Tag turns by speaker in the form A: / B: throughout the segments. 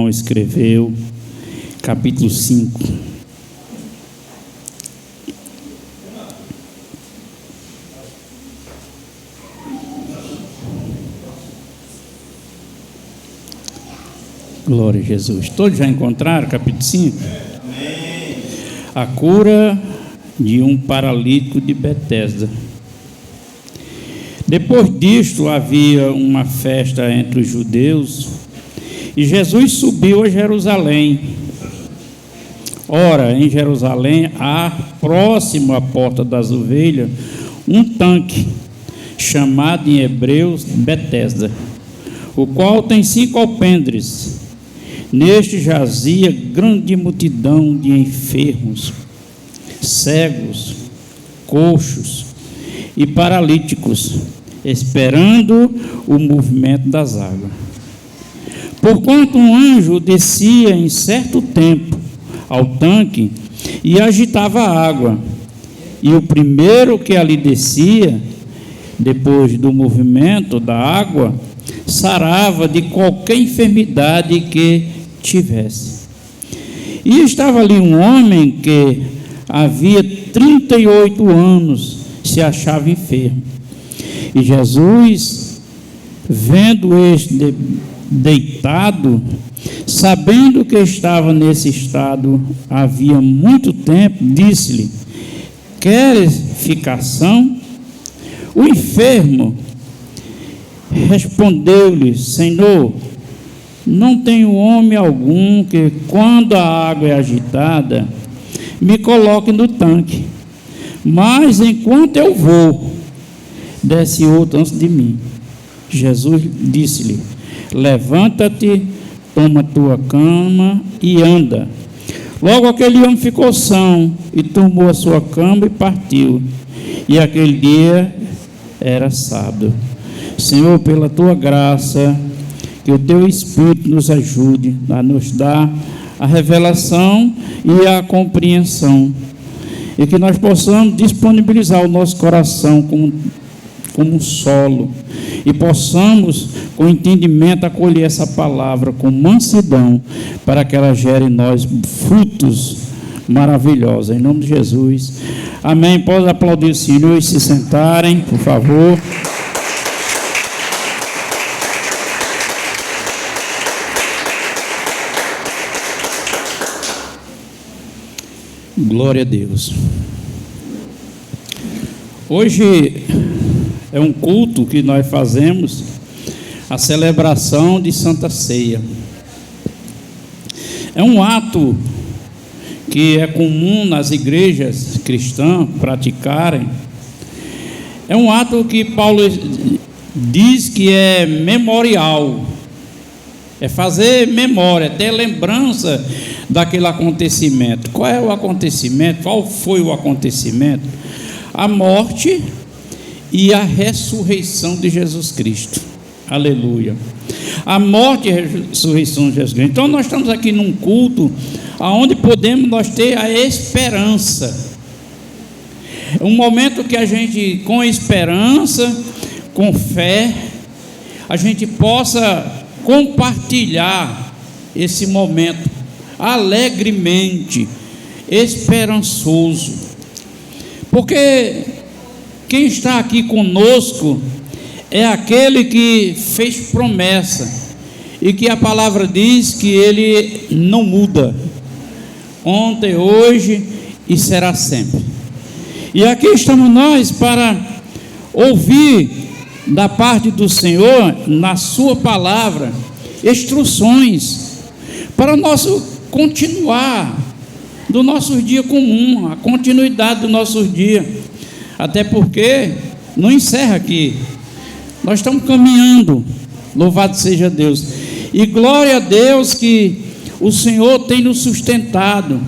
A: João escreveu, capítulo 5. Glória a Jesus. Todos já encontraram capítulo 5? A cura de um paralítico de Betesda. Depois disto havia uma festa entre os judeus e Jesus subiu a Jerusalém. Ora, em Jerusalém há, próximo à porta das ovelhas, um tanque, chamado em hebreus Betesda, o qual tem 5 alpendres. Neste jazia grande multidão de enfermos, cegos, coxos e paralíticos, esperando o movimento das águas. Porquanto um anjo descia em certo tempo ao tanque e agitava a água, e o primeiro que ali descia, depois do movimento da água, sarava de qualquer enfermidade que tivesse. E estava ali um homem que havia 38 anos se achava enfermo. E Jesus, vendo este deitado, sabendo que estava nesse estado havia muito tempo, disse-lhe: queres ficar são? O enfermo respondeu-lhe: Senhor, não tenho homem algum que, quando a água é agitada, me coloque no tanque, mas enquanto eu vou, desce outro antes de mim. Jesus disse-lhe: levanta-te, toma tua cama e anda. Logo aquele homem ficou são e tomou a sua cama e partiu. E aquele dia era sábado. Senhor, pela tua graça, que o teu Espírito nos ajude a nos dar a revelação e a compreensão, e que nós possamos disponibilizar o nosso coração como um solo, e possamos, com entendimento, acolher essa palavra com mansidão, para que ela gere em nós frutos maravilhosos, em nome de Jesus, amém. Pode aplaudir o Senhor e se sentarem, por favor. Glória a Deus. Hoje é um culto que nós fazemos, a celebração de Santa Ceia. É um ato que é comum nas igrejas cristãs praticarem. É um ato que Paulo diz que é memorial, é fazer memória, é ter lembrança daquele acontecimento. Qual é o acontecimento? Qual foi o acontecimento? A morte e a ressurreição de Jesus Cristo. Aleluia. A morte e a ressurreição de Jesus Cristo. Então nós estamos aqui num culto onde podemos nós ter a esperança. É um momento que a gente, com esperança, com fé, a gente possa compartilhar esse momento alegremente, esperançoso, porque quem está aqui conosco é aquele que fez promessa, e que a palavra diz que ele não muda, ontem, hoje e será sempre. E aqui estamos nós para ouvir da parte do Senhor, na sua palavra, instruções para nosso continuar do nosso dia comum, a continuidade do nosso dia, até porque não encerra aqui, nós estamos caminhando, louvado seja Deus, e glória a Deus que o Senhor tem nos sustentado,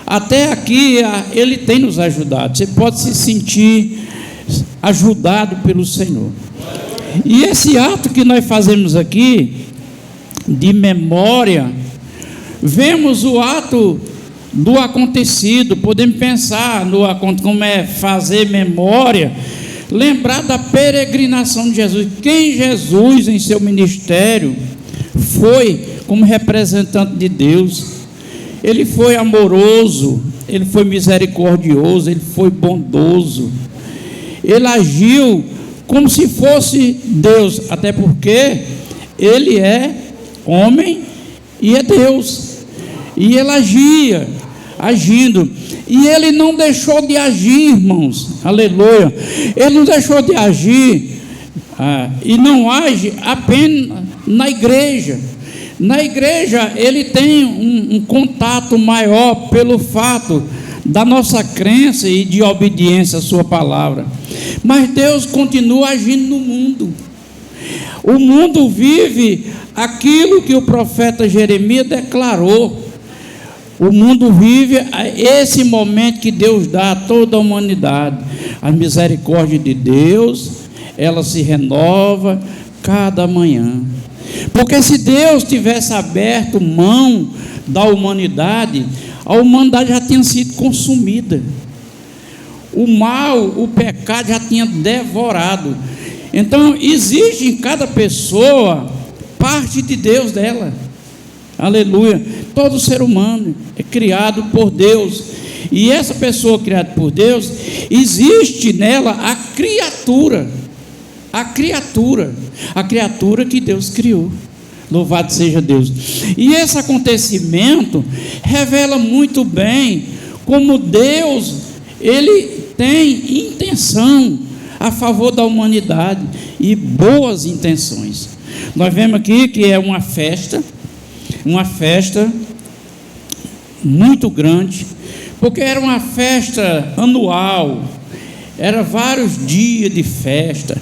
A: até aqui Ele tem nos ajudado, você pode se sentir ajudado pelo Senhor, e esse ato que nós fazemos aqui, de memória, vemos o ato do acontecido, podemos pensar no como é fazer memória, lembrar da peregrinação de Jesus, quem Jesus em seu ministério foi como representante de Deus. Ele foi amoroso, ele foi misericordioso, ele foi bondoso. Ele agiu como se fosse Deus, até porque ele é homem e é Deus. E ele agindo. E ele não deixou de agir, irmãos. Aleluia. Ele não deixou de agir. E não age apenas na igreja. Na igreja ele tem um contato maior pelo fato da nossa crença e de obediência à sua palavra. Mas Deus continua agindo no mundo. O mundo vive aquilo que o profeta Jeremias declarou. O mundo vive esse momento que Deus dá a toda a humanidade. A misericórdia de Deus, ela se renova cada manhã. Porque se Deus tivesse aberto mão da humanidade, a humanidade já tinha sido consumida. O mal, o pecado já tinha devorado. Então existe em cada pessoa parte de Deus dela. Aleluia. Todo ser humano é criado por Deus. E essa pessoa criada por Deus, existe nela a criatura que Deus criou. Louvado seja Deus. E esse acontecimento revela muito bem como Deus, ele tem intenção a favor da humanidade e boas intenções. Nós vemos aqui que é uma festa muito grande, porque era uma festa anual, era vários dias de festa.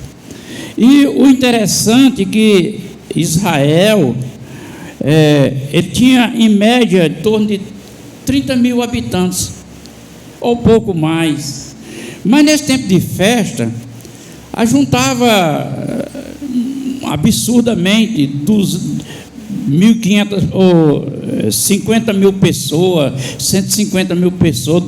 A: E o interessante é que Israel, ele tinha em média em torno de 30 mil habitantes, ou pouco mais. Mas nesse tempo de festa, ajuntava absurdamente 1.500 ou 50 mil pessoas, 150 mil pessoas.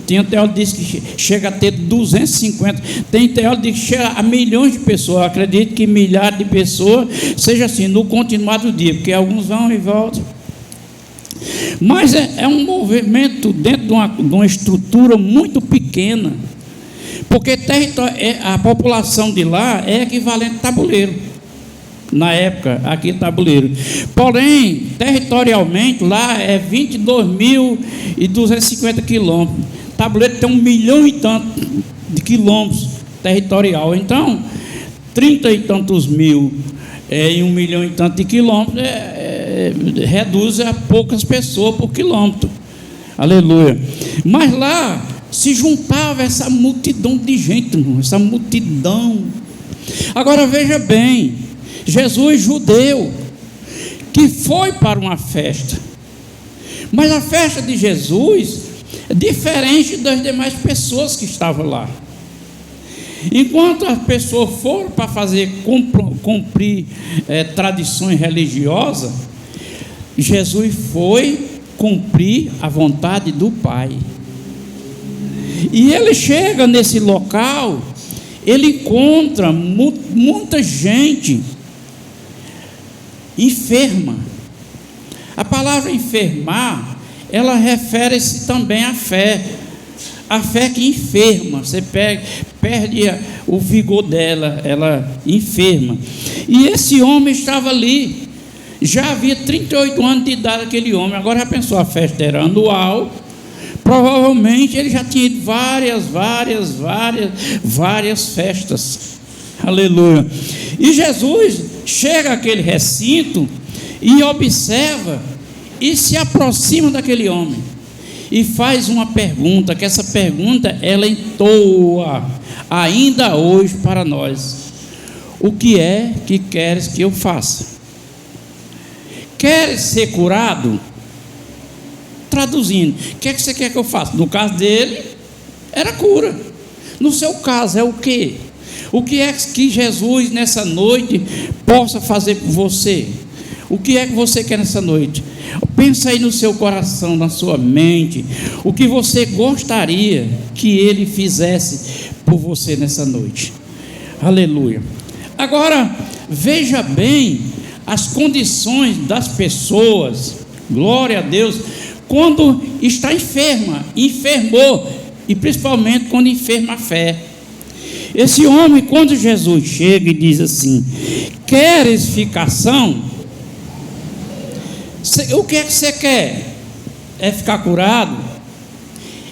A: Tem teólogo que diz que chega a ter 250. Tem teólogo que diz que chega a milhões de pessoas. Eu acredito que milhares de pessoas seja assim, no continuado dia, porque alguns vão e voltam. Mas é um movimento dentro de uma estrutura muito pequena, porque a população de lá é equivalente a tabuleiro. Na época, aqui tabuleiro. Porém, territorialmente, lá é 22.250 quilômetros. Tabuleiro tem 1 milhão e tanto de quilômetros territorial. Então, 30 e tantos mil em 1 milhão e tanto de quilômetros reduz a poucas pessoas por quilômetro. Aleluia. Mas lá se juntava essa multidão de gente, essa multidão. Agora veja bem, Jesus judeu, que foi para uma festa, mas a festa de Jesus é diferente das demais pessoas que estavam lá. Enquanto as pessoas foram para cumprir tradições religiosas, Jesus foi cumprir a vontade do Pai. E ele chega nesse local, ele encontra muita gente enferma. A palavra enfermar, ela refere-se também à fé. A fé que enferma, você perde o vigor dela, ela enferma. E esse homem estava ali, já havia 38 anos de idade aquele homem. Agora já pensou, a festa era anual, provavelmente ele já tinha ido várias festas. Aleluia. E Jesus chega àquele recinto e observa e se aproxima daquele homem e faz uma pergunta, que essa pergunta ela entoa ainda hoje para nós: o que é que queres que eu faça? Queres ser curado? Traduzindo, o que é que você quer que eu faça? No caso dele era cura. No seu caso é o quê? O que é que Jesus nessa noite possa fazer por você? O que é que você quer nessa noite? Pensa aí no seu coração, na sua mente, o que você gostaria que Ele fizesse por você nessa noite. Aleluia. Agora, veja bem as condições das pessoas, glória a Deus, quando está enfermou, e principalmente quando enferma a fé. Esse homem, quando Jesus chega e diz assim: queres ficar são? O que é que você quer? É ficar curado?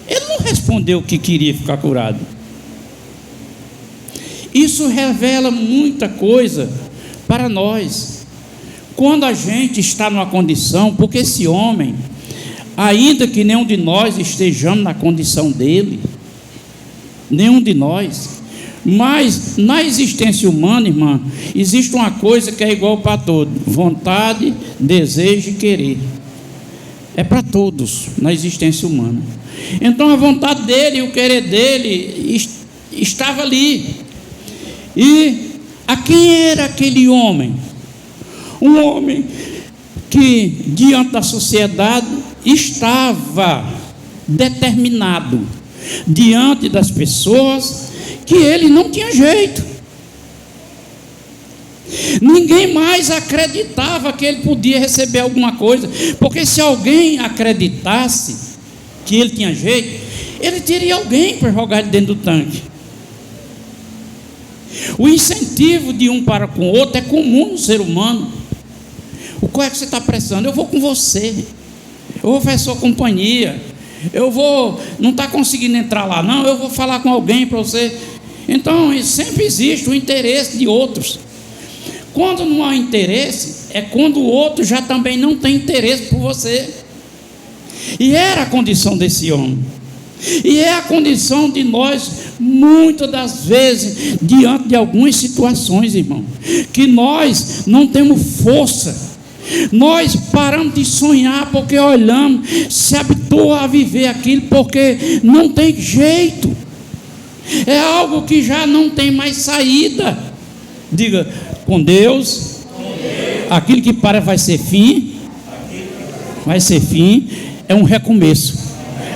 A: Ele não respondeu que queria ficar curado. Isso revela muita coisa para nós. Quando a gente está numa condição, porque esse homem, ainda que nenhum de nós estejamos na condição dele, nenhum de nós, mas na existência humana, irmã, existe uma coisa que é igual para todos: vontade, desejo e querer. É para todos na existência humana. Então a vontade dele e o querer dele estava ali. E a quem era aquele homem? Um homem que diante da sociedade estava determinado, diante das pessoas, que ele não tinha jeito. Ninguém mais acreditava que ele podia receber alguma coisa, porque se alguém acreditasse que ele tinha jeito, ele teria alguém para jogar ele dentro do tanque. O incentivo de um para com o outro é comum no ser humano. O qual é que você está precisando? Eu vou com você, eu vou fazer sua companhia, eu vou, não está conseguindo entrar lá não, eu vou falar com alguém para você. Então sempre existe o interesse de outros. Quando não há interesse, é quando o outro já também não tem interesse por você. E era a condição desse homem, e é a condição de nós, muitas das vezes, diante de algumas situações, irmão, que nós não temos força. Nós paramos de sonhar porque olhamos, se habitua a viver aquilo porque não tem jeito. É algo que já não tem mais saída. Diga, com Deus, aquilo que para vai ser fim, é um recomeço.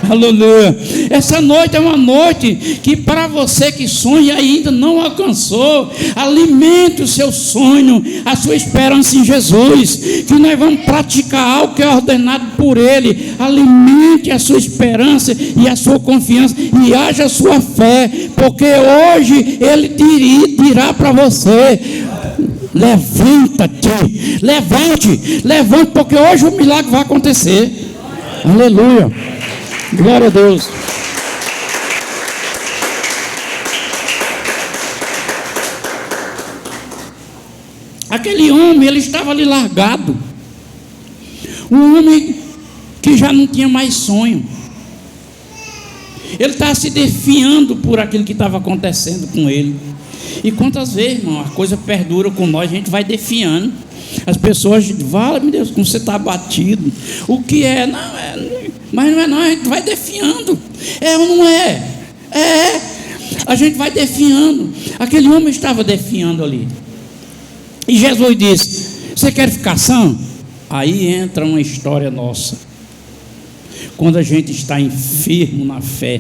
A: Aleluia. Essa noite é uma noite que, para você que sonha e ainda não alcançou, alimente o seu sonho, a sua esperança em Jesus, que nós vamos praticar algo que é ordenado por Ele. Alimente a sua esperança e a sua confiança, e haja a sua fé, porque hoje Ele dirá para você: levanta-te, levante, porque hoje o milagre vai acontecer. Aleluia. Glória a Deus. Aquele homem, ele estava ali largado. Um homem que já não tinha mais sonho. Ele estava se defiando por aquilo que estava acontecendo com ele. E quantas vezes, irmão, a coisa perdura com nós, a gente vai defiando. As pessoas falam: meu Deus, como você está abatido. O que é? Não, mas não é não, a gente vai defiando. É ou não é? É. A gente vai defiando. Aquele homem estava defiando ali. E Jesus disse: você quer ficar são? Aí entra uma história nossa. Quando a gente está enfermo na fé,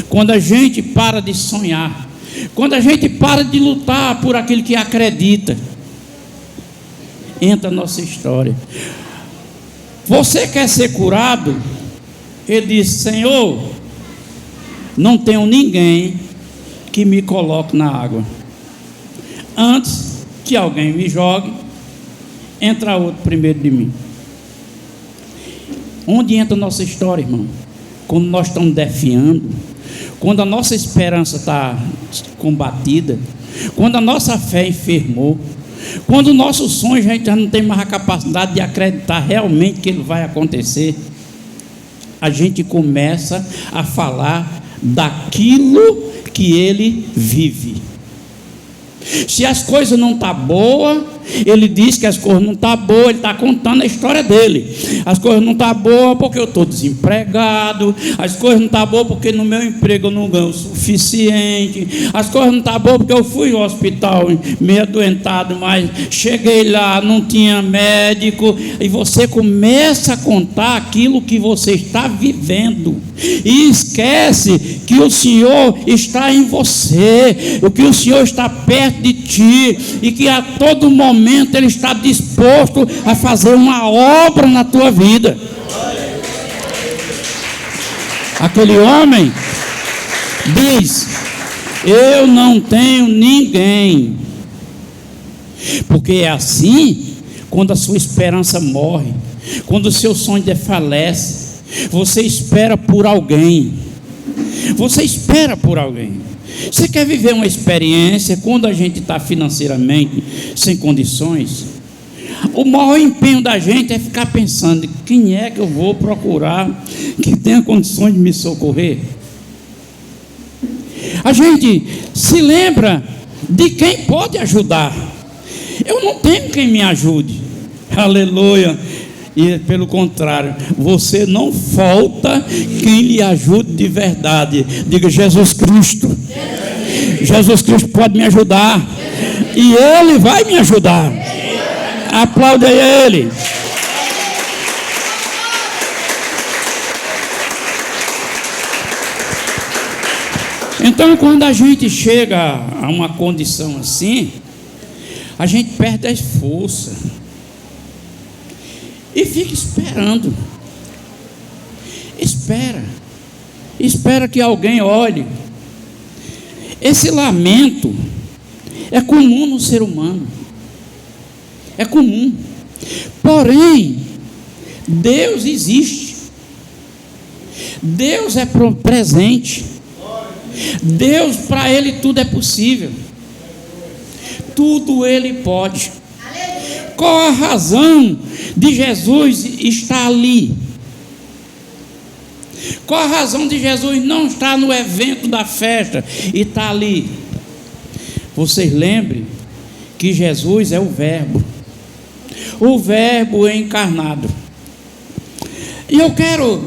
A: quando a gente para de sonhar, quando a gente para de lutar por aquilo que acredita, entra a nossa história. Você quer ser curado? Ele disse: Senhor, não tenho ninguém que me coloque na água. Antes que alguém me jogue, entra outro primeiro de mim. Onde entra a nossa história, irmão? Quando nós estamos defiando, quando a nossa esperança está combatida, quando a nossa fé enfermou, quando o nosso sonho a gente já não tem mais a capacidade de acreditar realmente que ele vai acontecer, a gente começa a falar daquilo que ele vive. Se as coisas não estão boas, ele diz que as coisas não estão boas, ele está contando a história dele. As coisas não estão boas porque eu estou desempregado, as coisas não estão boas porque no meu emprego eu não ganho o suficiente, as coisas não estão boas porque eu fui ao hospital meio adoentado, mas cheguei lá, não tinha médico. E você começa a contar aquilo que você está vivendo e esquece que o Senhor está em você, o que o Senhor está perto de ti, e que a todo momento momento Ele está disposto a fazer uma obra na tua vida. Aquele homem diz: eu não tenho ninguém. Porque é assim quando a sua esperança morre, quando o seu sonho desfalece. Você espera por alguém. Você espera por alguém. Você quer viver uma experiência quando a gente está financeiramente sem condições? O maior empenho da gente é ficar pensando: quem é que eu vou procurar que tenha condições de me socorrer? A gente se lembra de quem pode ajudar. Eu não tenho quem me ajude. Aleluia. E pelo contrário, você não falta quem lhe ajude de verdade. Diga: Jesus Cristo. Jesus Cristo pode me ajudar. E Ele vai me ajudar. Aplaude a Ele. Então, quando a gente chega a uma condição assim, a gente perde as forças e fica esperando. Espera que alguém olhe. Esse lamento é comum no ser humano. É comum. Porém, Deus existe. Deus é presente. Deus, para Ele tudo é possível. Tudo Ele pode. Qual a razão de Jesus estar ali? Qual a razão de Jesus não estar no evento da festa e estar ali? Vocês lembrem que Jesus é o Verbo encarnado. E eu quero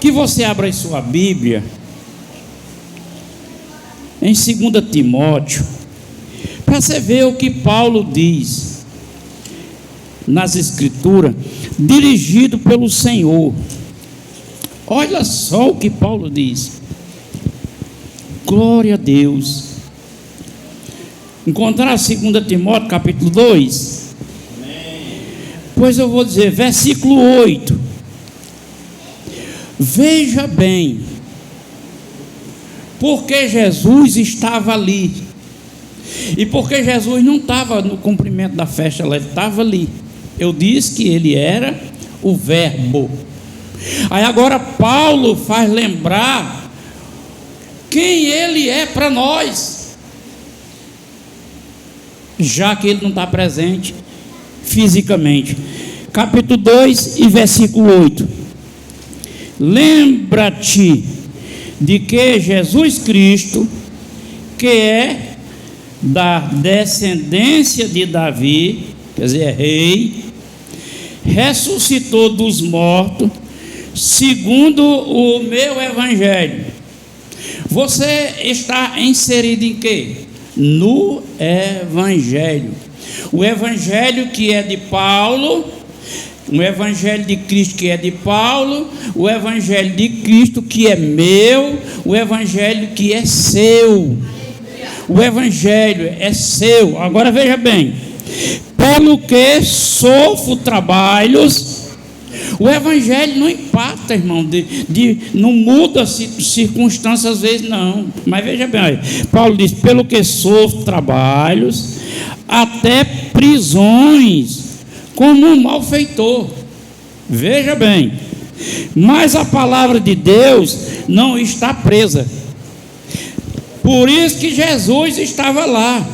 A: que você abra a sua Bíblia em 2 Timóteo, para você ver o que Paulo diz nas Escrituras, dirigido pelo Senhor. Olha só o que Paulo diz. Glória a Deus. Encontrar 2 Timóteo capítulo 2. Pois eu vou dizer, versículo 8. Veja bem, porque Jesus estava ali. E porque Jesus não estava no cumprimento da festa, ele estava ali. Eu disse que ele era o Verbo. Aí agora Paulo faz lembrar quem ele é para nós, já que ele não está presente fisicamente. Capítulo 2 e versículo 8. Lembra-te de que Jesus Cristo, que é da descendência de Davi, quer dizer, é rei, ressuscitou dos mortos, segundo o meu evangelho. Você está inserido em quê? No evangelho. O evangelho que é de Paulo, o evangelho de Cristo que é de Paulo, o evangelho de Cristo que é meu, o evangelho que é seu. O evangelho é seu. Agora veja bem, pelo que sofro trabalhos. O evangelho não impacta, irmão, não muda circunstâncias às vezes, não. Mas veja bem, Paulo diz: pelo que sofro trabalhos, até prisões, como um malfeitor. Veja bem, mas a palavra de Deus não está presa. Por isso que Jesus estava lá,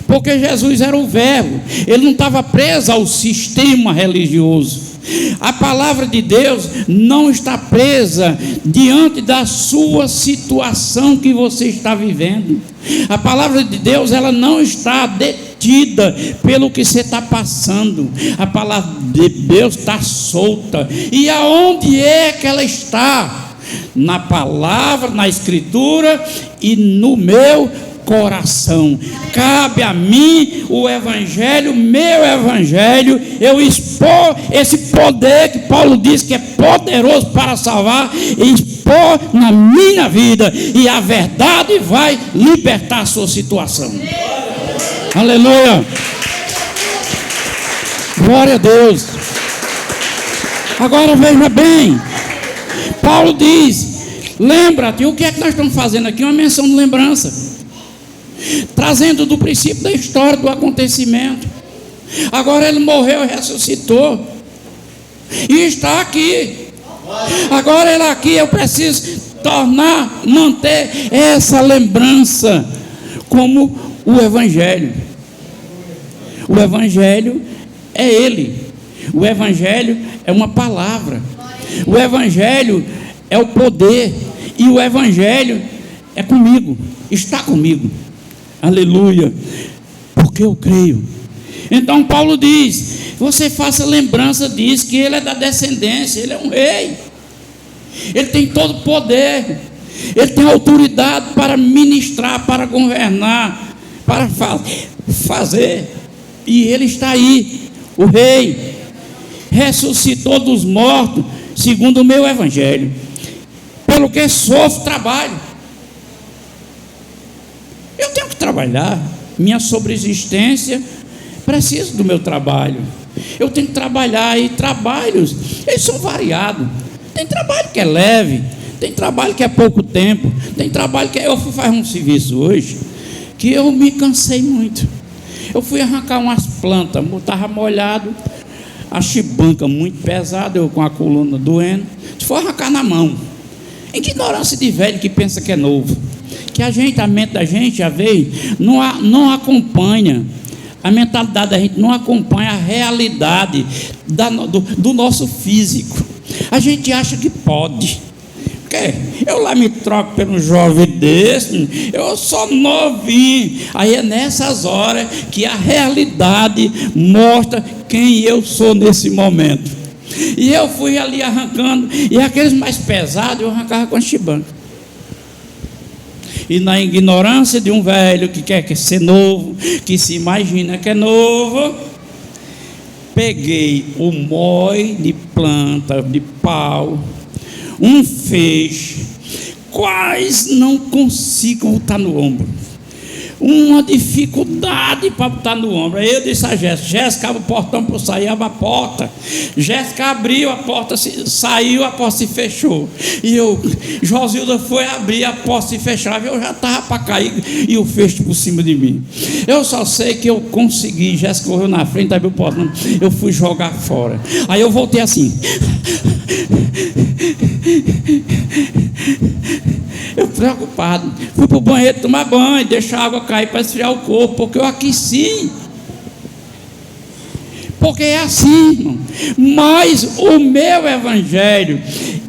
A: porque Jesus era o Verbo. Ele não estava preso ao sistema religioso. A palavra de Deus não está presa diante da sua situação que você está vivendo. A palavra de Deus, ela não está detida pelo que você está passando. A palavra de Deus está solta. E aonde é que ela está? Na palavra, na Escritura e no meu coração. Cabe a mim o evangelho, meu evangelho, eu expor esse poder que Paulo diz que é poderoso para salvar, e expor na minha vida, e a verdade vai libertar a sua situação. Aleluia. Glória a Deus. Agora veja bem, Paulo diz: lembra-te. O que é que nós estamos fazendo aqui? Uma menção de lembrança, trazendo do princípio da história, do acontecimento. Agora ele morreu e ressuscitou, e está aqui. Agora ele aqui, eu preciso manter essa lembrança como o Evangelho. O Evangelho é Ele. O Evangelho é uma palavra. O Evangelho é o poder. E o Evangelho é comigo, está comigo. Aleluia. Porque eu creio. Então Paulo diz: você faça lembrança disso, que ele é da descendência, ele é um rei, ele tem todo o poder, ele tem autoridade para ministrar, para governar, para fazer. E ele está aí, o rei ressuscitou dos mortos, segundo o meu Evangelho, pelo que sofro, trabalho. Eu tenho que trabalhar, minha sobreexistência precisa do meu trabalho. Eu tenho que trabalhar, e trabalhos, eles são variados. Tem trabalho que é leve, tem trabalho que é pouco tempo, tem trabalho que eu fui fazer um serviço hoje, que eu me cansei muito. Eu fui arrancar umas plantas, estava molhado, a chibanca muito pesada, eu com a coluna doendo, foi arrancar na mão. Ignorância de velho que pensa que é novo, que a mente da gente, a vez, não acompanha. A mentalidade da gente não acompanha a realidade do nosso físico. A gente acha que pode. Porque eu lá me troco pelo jovem desse, eu sou novinho. Aí é nessas horas que a realidade mostra quem eu sou nesse momento. E eu fui ali arrancando, e aqueles mais pesados eu arrancava com a chibanca. E na ignorância de um velho que quer ser novo, que se imagina que é novo, peguei o mói de planta, de pau, um feixe, quase não consigo botar no ombro, uma dificuldade para botar no ombro. Aí eu disse a Jéssica, abre o portão para eu sair, abre a porta. Jéssica abriu a porta, saiu, a porta se fechou. E Josilda foi abrir, a porta se fechava, eu já estava para cair e o feixe por cima de mim. Eu só sei que eu consegui. Jéssica correu na frente, abriu o portão, eu fui jogar fora. Aí eu voltei assim, eu preocupado, fui para o banheiro tomar banho, deixar a água cair para esfriar o corpo, porque eu aqueci. Porque é assim, irmão. Mas o meu Evangelho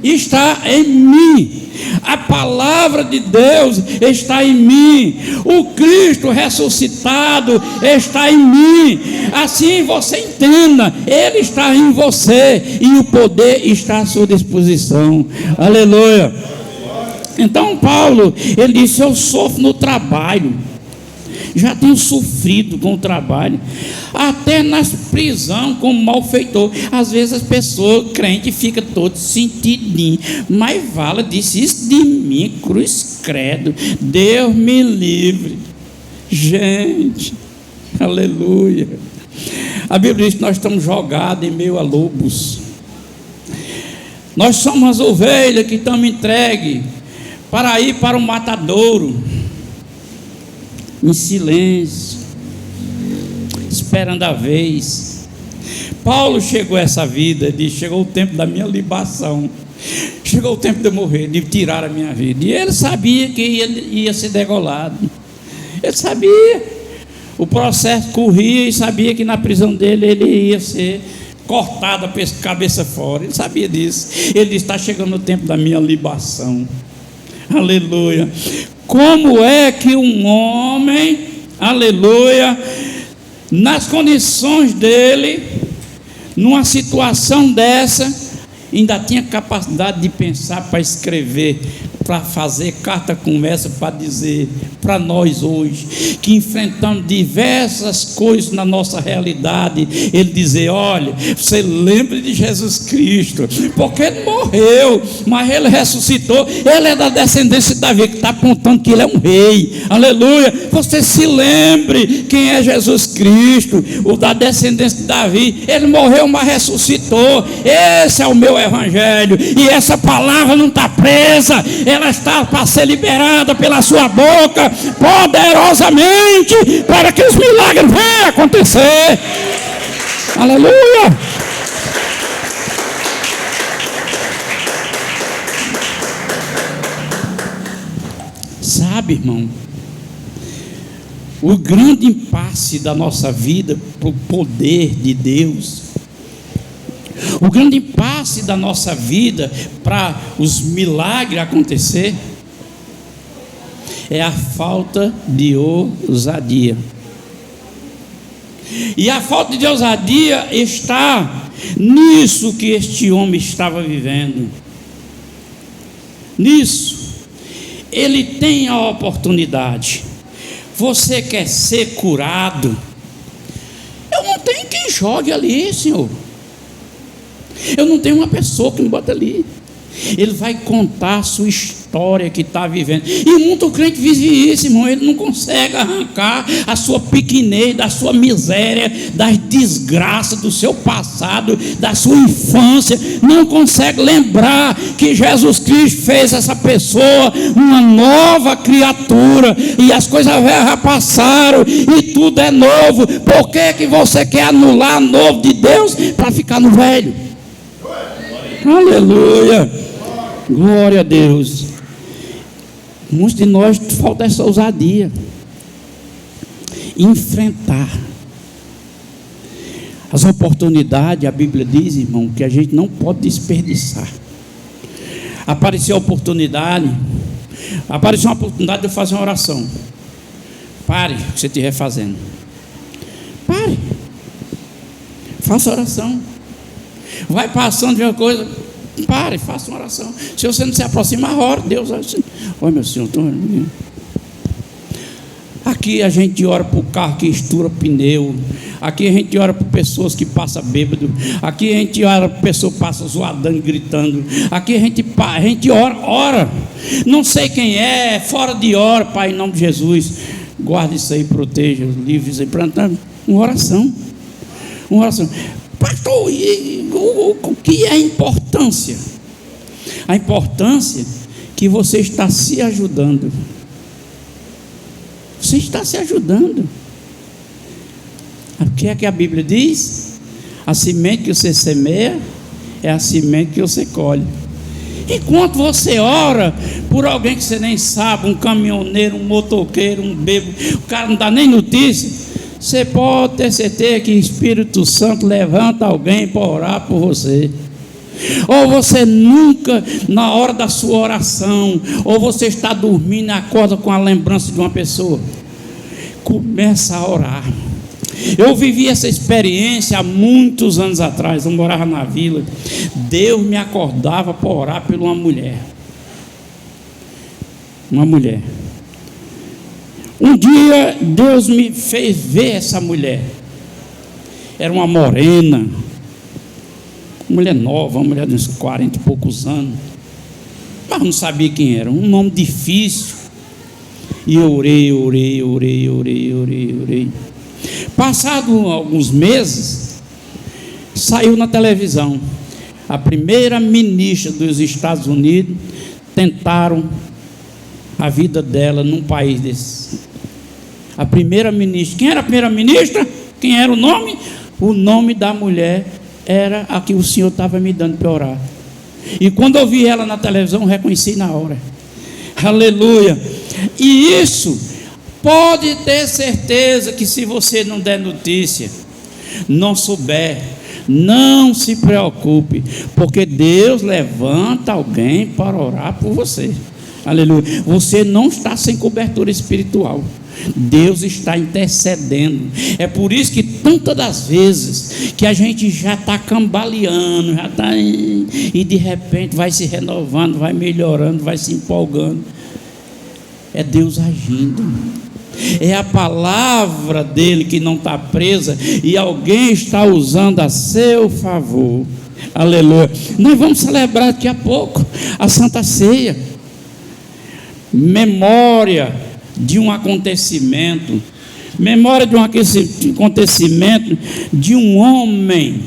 A: está em mim, a palavra de Deus está em mim, o Cristo ressuscitado está em mim. Assim você entenda, Ele está em você e o poder está à sua disposição. Aleluia. Então Paulo, ele disse: eu sofro no trabalho, já tenho sofrido com o trabalho, até nas prisões como malfeitor. Às vezes as pessoas crentes ficam todos sentidinhos, mas Vala disse isso de mim, cruz credo, Deus me livre. Gente, aleluia. A Bíblia diz que nós estamos jogados em meio a lobos. Nós somos as ovelhas que estamos entregues para ir para o matadouro, em silêncio, esperando a vez. Paulo chegou a essa vida, disse: chegou o tempo da minha libação, chegou o tempo de eu morrer, de tirar a minha vida. E ele sabia que ia ser degolado, ele sabia, o processo corria, e sabia que na prisão dele ele ia ser cortado, cabeça fora. Ele sabia disso. Ele disse: está chegando o tempo da minha libação. Aleluia. Como é que um homem, aleluia, nas condições dele, numa situação dessa, ainda tinha capacidade de pensar para escrever, para fazer carta conversa, para dizer para nós hoje, que enfrentamos diversas coisas na nossa realidade, Ele dizer: olha, você lembre de Jesus Cristo, porque Ele morreu, mas Ele ressuscitou. Ele é da descendência de Davi, que está apontando que Ele é um rei, aleluia. Você se lembre quem é Jesus Cristo, o da descendência de Davi. Ele morreu, mas ressuscitou. Esse é o meu evangelho, e essa palavra não está presa, ela está para ser liberada pela sua boca, poderosamente, para que os milagres venham acontecer, aleluia. Sabe, irmão, o grande impasse da nossa vida para o poder de Deus, o grande impasse da nossa vida para os milagres acontecer, é a falta de ousadia. E a falta de ousadia está nisso que este homem estava vivendo. Nisso, ele tem a oportunidade. Você quer ser curado? Eu não tenho quem jogue ali, Senhor. Eu não tenho uma pessoa que me bota ali. Ele vai contar a sua história que está vivendo. E muito crente vive isso, irmão. Ele não consegue arrancar a sua pequenez, da sua miséria, das desgraças do seu passado, da sua infância. Não consegue lembrar que Jesus Cristo fez essa pessoa uma nova criatura, e as coisas velhas já passaram e tudo é novo. Por que você quer anular o novo de Deus para ficar no velho? Aleluia. Glória a Deus. Muitos de nós falta essa ousadia. Enfrentar as oportunidades. A Bíblia diz, irmão, que a gente não pode desperdiçar. Apareceu a oportunidade de eu fazer uma oração. Pare o que você estiver fazendo. Pare. Faça oração. Vai passando de uma coisa. Pare, faça uma oração. Se você não se aproxima, ora. Deus, olha, meu Senhor, estou orando. Aqui a gente ora por carro que estoura pneu. Aqui a gente ora por pessoas que passam bêbado. Aqui a gente ora por pessoas que passam zoadando, gritando. Aqui a gente ora. Não sei quem é, fora de hora, Pai, em nome de Jesus. Guarda isso aí, proteja, livre isso aí. Uma oração. Uma oração. Pastor, o que é a importância? A importância que você está se ajudando. Você está se ajudando. O que é que a Bíblia diz? A semente que você semeia é a semente que você colhe. Enquanto você ora por alguém que você nem sabe, um caminhoneiro, um motoqueiro, um bêbado, o cara não dá nem notícia, você pode ter certeza que o Espírito Santo levanta alguém para orar por você. Ou você nunca, na hora da sua oração, ou você está dormindo e acorda com a lembrança de uma pessoa, começa a orar. Eu vivi essa experiência há muitos anos atrás. Eu morava na vila. Deus me acordava para orar por uma mulher. Uma mulher. Um dia Deus me fez ver essa mulher. Era uma morena, uma mulher nova, uma mulher de uns 40 e poucos anos, mas não sabia quem era. Um nome difícil. E eu orei. Passado alguns meses, saiu na televisão. A primeira ministra dos Estados Unidos tentaram a vida dela num país desse. A primeira ministra. Quem era a primeira ministra? Quem era o nome? O nome da mulher era a que o Senhor estava me dando para orar. E quando eu vi ela na televisão, eu reconheci na hora. Aleluia. E isso, pode ter certeza que se você não der notícia, não souber, não se preocupe, porque Deus levanta alguém para orar por você. Aleluia. Você não está sem cobertura espiritual. Deus está intercedendo. É por isso que tantas das vezes que a gente já está cambaleando, já está e de repente vai se renovando, vai melhorando, vai se empolgando. é Deus agindo. É a palavra dele que não está presa e alguém está usando a seu favor. Aleluia. Nós vamos celebrar daqui a pouco a Santa Ceia. Memória de um acontecimento. Memória de um acontecimento de um homem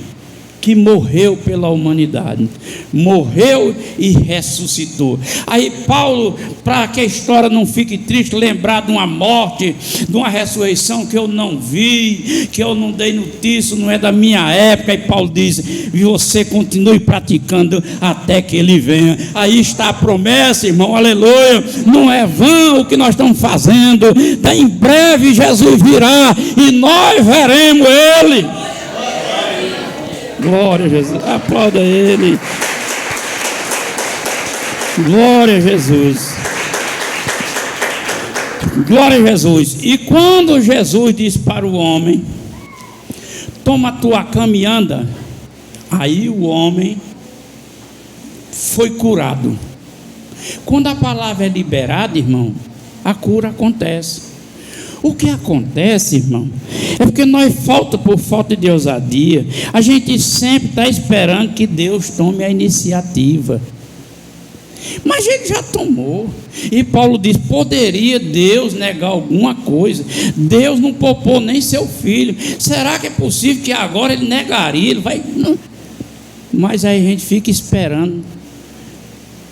A: que morreu pela humanidade, morreu e ressuscitou. Aí Paulo, para que a história não fique triste, lembrar de uma morte, de uma ressurreição que eu não vi, que eu não dei notícia, não é da minha época, e Paulo diz, e você continue praticando até que ele venha. Aí está a promessa, irmão, aleluia, não é vão o que nós estamos fazendo, em breve Jesus virá, e nós veremos ele. Glória a Jesus, aplauda ele. Glória a Jesus. Glória a Jesus. E quando Jesus disse para o homem: toma a tua cama e anda, aí o homem foi curado. Quando a palavra é liberada, irmão, a cura acontece. O que acontece, irmão, é porque nós por falta de ousadia, a gente sempre está esperando que Deus tome a iniciativa. Mas ele já tomou. E Paulo diz, poderia Deus negar alguma coisa? Deus não poupou nem seu filho. Será que é possível que agora ele negaria? Ele vai... Não. Mas aí a gente fica esperando.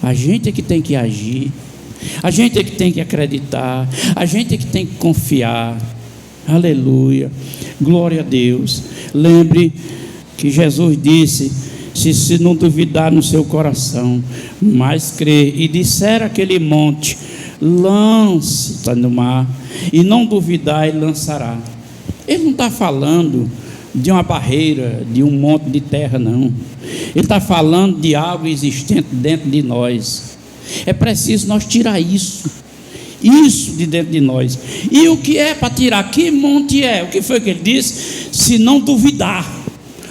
A: A gente é que tem que agir. A gente é que tem que acreditar, a gente é que tem que confiar. Aleluia, glória a Deus. Lembre que Jesus disse, se não duvidar no seu coração, mas crer, e disser aquele monte, lance-se no mar, e não duvidar, ele lançará. Ele não está falando de uma barreira, de um monte de terra, não. Ele está falando de algo existente dentro de nós. É preciso nós tirar isso de dentro de nós. E o que é para tirar? Que monte é? O que foi que ele disse? Se não duvidar.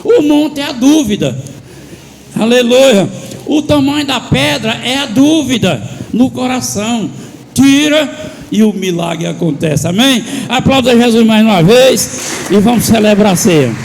A: O monte é a dúvida. Aleluia. O tamanho da pedra é a dúvida no coração. Tira e o milagre acontece. Amém? Aplauda Jesus mais uma vez e vamos celebrar a ceia.